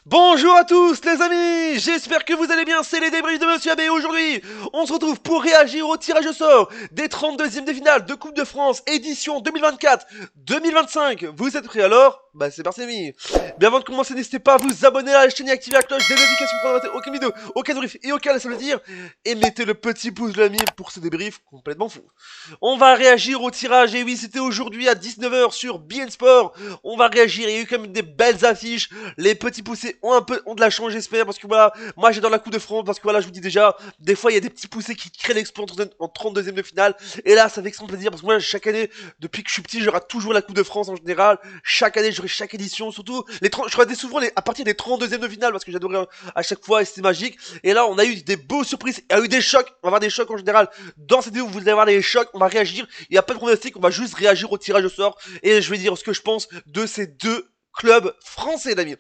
Bonjour à tous les amis, j'espère que vous allez bien, c'est les débriefs de Monsieur Abbé. Aujourd'hui, on se retrouve pour réagir au tirage au sort des 32e de finale de Coupe de France, édition 2024-2025. Vous êtes prêts alors? Bah c'est parti les amis. Mais avant de commencer, n'hésitez pas à vous abonner à la chaîne et activer la cloche des notifications pour ne rater aucune vidéo, aucun débrief et aucun laisse le dire. Et mettez le petit pouce de l'ami pour ce débrief complètement fou. On va réagir au tirage, et oui c'était aujourd'hui à 19h sur BN Sport. On va réagir, il y a eu quand même des belles affiches. Les petits poussés ont de la chance, j'espère, parce que voilà, moi j'adore la Coupe de France, parce que voilà, je vous dis déjà, des fois il y a des petits poussés qui créent l'exploit en 32e de finale, et là ça fait extrêmement plaisir, parce que moi chaque année, depuis que je suis petit, j'aurai toujours la Coupe de France en général, chaque année j'aurai chaque édition, surtout je regardais souvent à partir des 32e de finale, parce que j'adorais à chaque fois, et c'était magique, et là on a eu des beaux surprises, il y a eu des chocs, on va avoir des chocs en général, dans cette vidéo vous allez avoir des chocs, on va réagir, il n'y a pas de pronostic, on va juste réagir au tirage au sort, et je vais dire ce que je pense de ces deux club français, l'ami.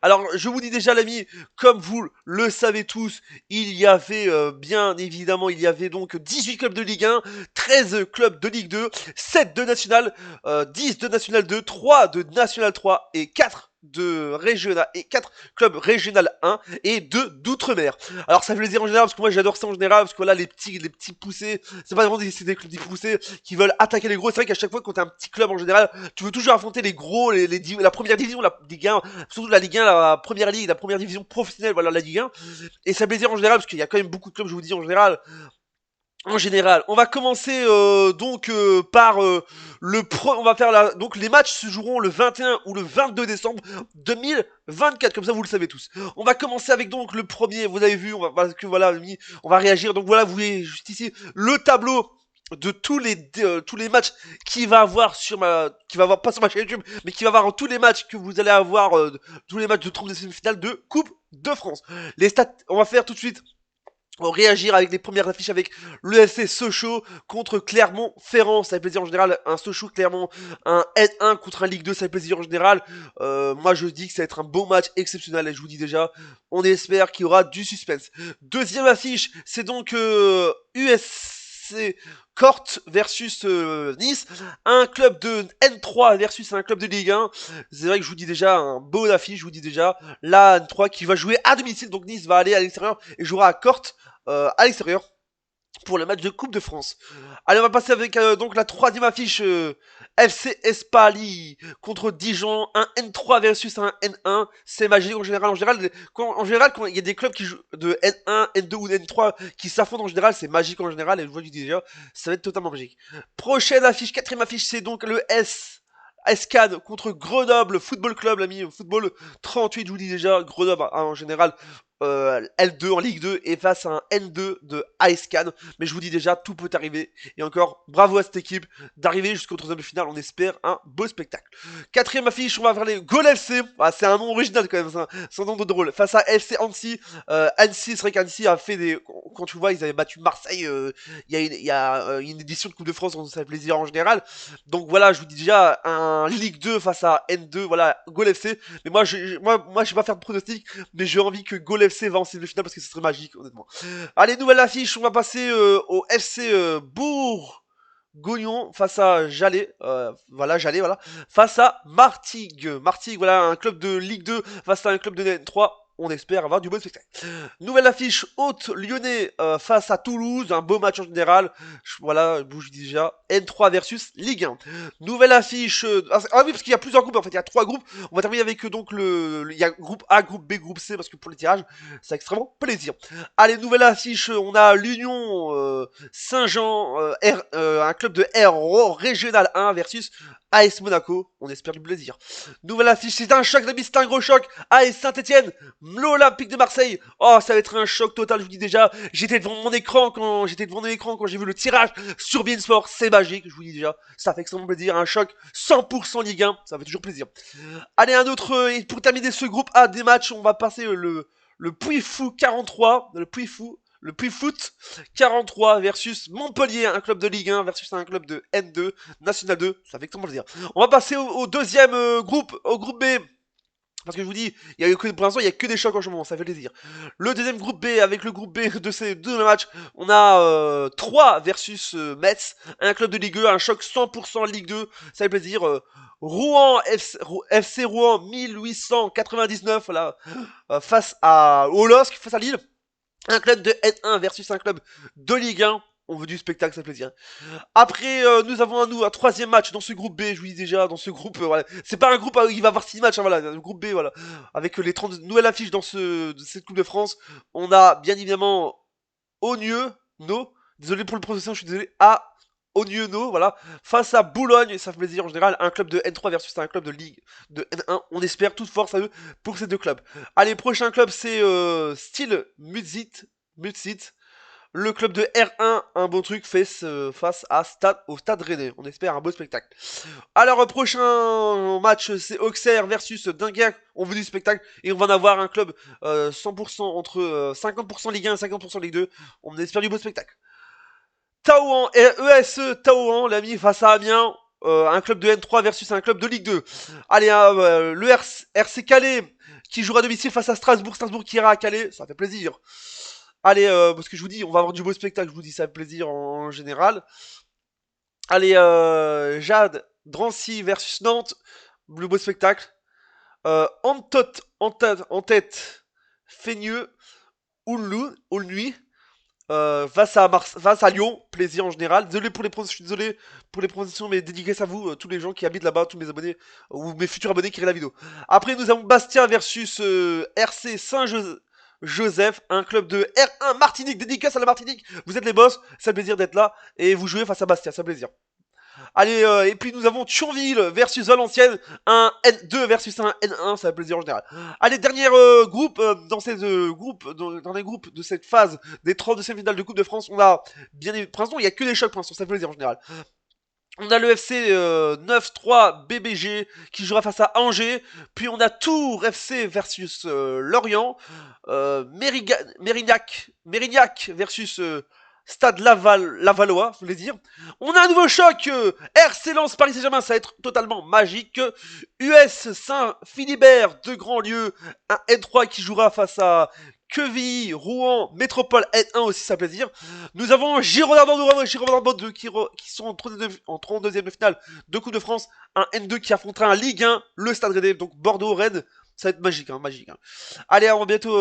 Alors, je vous dis déjà, l'ami, comme vous le savez tous, il y avait, bien évidemment, il y avait donc 18 clubs de Ligue 1, 13 clubs de Ligue 2, 7 de National, 10 de National 2, 3 de National 3 et 4 de régional et 4 clubs régional 1 et 2 d'outre-mer. Alors ça fait plaisir en général parce que moi j'adore ça en général parce que voilà les petits poussés, c'est pas vraiment c'est des petits poussés qui veulent attaquer les gros. C'est vrai qu'à chaque fois quand t'as un petit club en général, tu veux toujours affronter les gros, la première division, la Ligue 1, surtout la Ligue 1, la première ligue, la première division professionnelle, voilà la Ligue 1. Et ça fait plaisir en général parce qu'il y a quand même beaucoup de clubs, je vous dis en général. En général, on va commencer donc par on va faire donc les matchs se joueront le 21 ou le 22 décembre 2024, comme ça vous le savez tous. On va commencer avec donc le premier, vous avez vu, parce que voilà, on va réagir. Donc voilà, vous voyez juste ici le tableau de tous les matchs qui va avoir qui va avoir pas sur ma chaîne YouTube, mais qui va avoir tous les matchs que vous allez avoir, tous les matchs de 32e finale de Coupe de France. Les stats, on va faire tout de suite réagir avec les premières affiches avec le FC Sochaux contre Clermont-Ferrand. Ça fait plaisir en général. Un Sochaux-Clermont, un N1 contre un Ligue 2, ça fait plaisir en général. Moi je dis que ça va être un beau match exceptionnel et je vous dis déjà, on espère qu'il y aura du suspense. Deuxième affiche, c'est donc USC Cort versus Nice, un club de N3 versus un club de Ligue 1. C'est vrai que je vous dis déjà un beau affiche, je vous dis déjà la N3 qui va jouer à domicile, donc Nice va aller à l'extérieur et jouera à Cort à l'extérieur pour le match de Coupe de France. Allez, on va passer avec donc la troisième affiche FC Espali contre Dijon, un N3 versus un N1. C'est magique en général. Quand il y a des clubs qui jouent de N1, N2 ou N3 qui s'affrontent en général, c'est magique en général. Et je vois du déjà, ça va être totalement magique. Prochaine affiche, quatrième affiche, c'est donc le Escane contre Grenoble Football Club, l'ami. Football 38, je vous dis déjà. Grenoble, hein, en général, L2 en Ligue 2 et face à un N2 de Escane. Mais je vous dis déjà, tout peut arriver. Et encore, bravo à cette équipe d'arriver jusqu'au troisième de finale. On espère un beau spectacle. Quatrième affiche, on va faire les Goal FC. Ah, c'est un nom original quand même, c'est un nom de drôle. Face à FC Annecy. Annecy, c'est vrai qu'Annecy a fait des... Quand tu vois, ils avaient battu Marseille. Il y a une édition de Coupe de France, on ça fait plaisir en général. Donc voilà, je vous dis déjà, un Ligue 2 face à N2, voilà, Goal FC. Mais moi, je vais pas faire de pronostic, mais j'ai envie que Goal FC va en demi-finale parce que ce serait magique, honnêtement. Allez, nouvelle affiche, on va passer au FC Bourgogne face à Jalais, voilà, face à Martigues. Martigues, voilà, un club de Ligue 2 face à un club de N3. On espère avoir du bon spectacle. Nouvelle affiche, Haute Lyonnais face à Toulouse, un beau match en général. Voilà, je bouge déjà. N3 versus Ligue 1. Nouvelle affiche. Ah oui, parce qu'il y a plusieurs groupes en fait, il y a 3 groupes. On va terminer avec donc il y a groupe A, groupe B, groupe C, parce que pour les tirages, c'est extrêmement plaisir. Allez, nouvelle affiche, on a l'Union Saint-Jean, un club de R Régional 1 versus AS Monaco. On espère du plaisir. Nouvelle affiche, c'est un choc d'amis, c'est un gros choc. AS Saint-Etienne, l'Olympique de Marseille. Oh, ça va être un choc total, je vous dis déjà. J'étais devant l'écran quand j'ai vu le tirage sur Beansport. C'est magique, je vous dis déjà. Ça fait extrêmement plaisir. Un choc 100% Ligue 1. Ça fait toujours plaisir. Allez, un autre. Et pour terminer ce groupe A des matchs, on va passer le Puy-Fou 43. Le Puy-Foot 43 versus Montpellier, un club de Ligue 1 versus un club de N2, National 2. Ça fait extrêmement plaisir. On va passer au deuxième groupe, au groupe B. Parce que je vous dis, il y a que, pour l'instant, il y a que des chocs en ce moment, ça fait plaisir. Le deuxième groupe B, avec le groupe B de ces deux matchs, on a 3 versus Metz, un club de Ligue 2, un choc 100% Ligue 2, ça fait plaisir. Rouen, FC Rouen 1899, voilà, face à au LOSC, face à Lille. Un club de N1 versus un club de Ligue 1. On veut du spectacle, ça fait plaisir. Après, nous avons un troisième match dans ce groupe B, je vous dis déjà, dans ce groupe, voilà. C'est pas un groupe où il va y avoir 6 matchs, hein, voilà, le groupe B, voilà. Avec les 30 nouvelles affiches dans cette Coupe de France, on a bien évidemment Ogneux, no, désolé pour le prononciation, je suis désolé, Ogneux, no, voilà, face à Boulogne, ça fait plaisir en général, un club de N3 versus un club de Ligue de N1, on espère toute force à eux pour ces deux clubs. Allez, prochain club, c'est Steel Mutzit. Le club de R1, un bon truc, face au Stade Rennais. On espère un beau spectacle. Alors, prochain match, c'est Auxerre versus Dunkerque. On veut du spectacle. Et on va en avoir un club 100% entre 50% Ligue 1 et 50% Ligue 2. On espère du beau spectacle. Taouan, ESE Taouan, l'ami, face à Amiens. Un club de N3 versus un club de Ligue 2. Allez, le RC Calais qui jouera à domicile face à Strasbourg. Strasbourg qui ira à Calais. Ça fait plaisir. Allez, parce que je vous dis, on va avoir du beau spectacle, je vous dis, ça fait plaisir en général. Allez, Jade, Drancy versus Nantes, le beau spectacle. En tête, Feigneux, Aulnuy, face à Lyon, plaisir en général. Désolé pour les prononciations, je suis désolé pour les prononciations, mais dédicace à vous, tous les gens qui habitent là-bas, tous mes abonnés, ou mes futurs abonnés qui regardent la vidéo. Après, nous avons Bastia versus RC Saint-Joseph, un club de R1 Martinique, dédicace à la Martinique. Vous êtes les boss, c'est un plaisir d'être là, et vous jouez face à Bastia, c'est un plaisir. Allez, et puis nous avons Thionville versus Valenciennes, un N2 versus un N1, ça fait plaisir en général. Allez, dernier groupe, dans les groupes de cette phase des 32e finales de Coupe de France, on a bien évidemment, pour l'instant, il n'y a que des chocs pour l'instant, ça fait plaisir en général. On a le FC 9-3 BBG qui jouera face à Angers. Puis on a Tours FC versus Lorient. Mérignac versus Stade Lavallois, je voulais dire. On a un nouveau choc, RC Lens Paris Saint-Germain, ça va être totalement magique. US Saint-Philibert de Grandlieu, un N3 qui jouera face à Quevilly, Rouen, Métropole N1 aussi, ça plaisir. Nous avons Girondins Bordeaux et Girondins Bordeaux qui sont en 32e de finale de Coupe de France. Un N2 qui affrontera un Ligue 1, le Stade Rennais, donc Bordeaux-Rennes. Ça va être magique, hein, magique. Hein. Allez, on va bientôt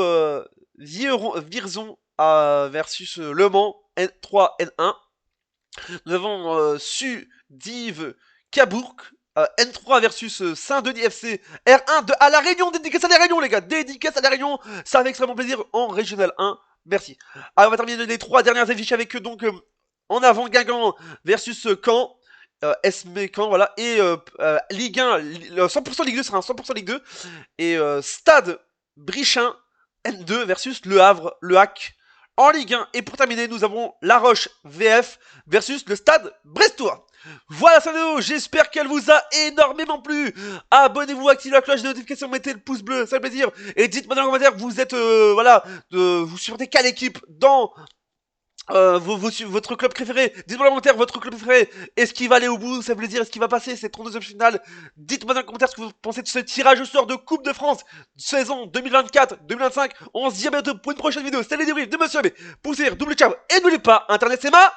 Vierzon versus Le Mans, N3, N1. Nous avons Div, Cabourg, N3 versus Saint-Denis FC, R1 à La Réunion, dédicace à La Réunion les gars, dédicace à La Réunion, ça fait extrêmement plaisir en Régional 1, merci. Alors on va terminer les 3 dernières affiches avec donc en avant Guingamp versus Caen, SB Caen, voilà, et Ligue 1, 100% Ligue 2 sera un 100% Ligue 2, et Stade Brichin, N2 versus Le Havre, Le Hack, en Ligue 1. Et pour terminer, nous avons La Roche VF versus le Stade Brestois. Voilà cette vidéo, j'espère qu'elle vous a énormément plu. Abonnez-vous, activez la cloche de notification, mettez le pouce bleu, ça fait plaisir. Et dites-moi dans les commentaires, vous êtes, vous supportez quelle équipe dans votre club préféré. Dites-moi dans les commentaires votre club préféré. Est-ce qu'il va aller au bout? Ça fait plaisir. Est-ce qu'il va passer cette 32e finale? Dites-moi dans les commentaires ce que vous pensez de ce tirage au sort de Coupe de France saison 2024-2025. On se dit à bientôt pour une prochaine vidéo. C'était les débriefs de Monsieur B. Poussez, double ciao. Et n'oubliez pas, Internet c'est ma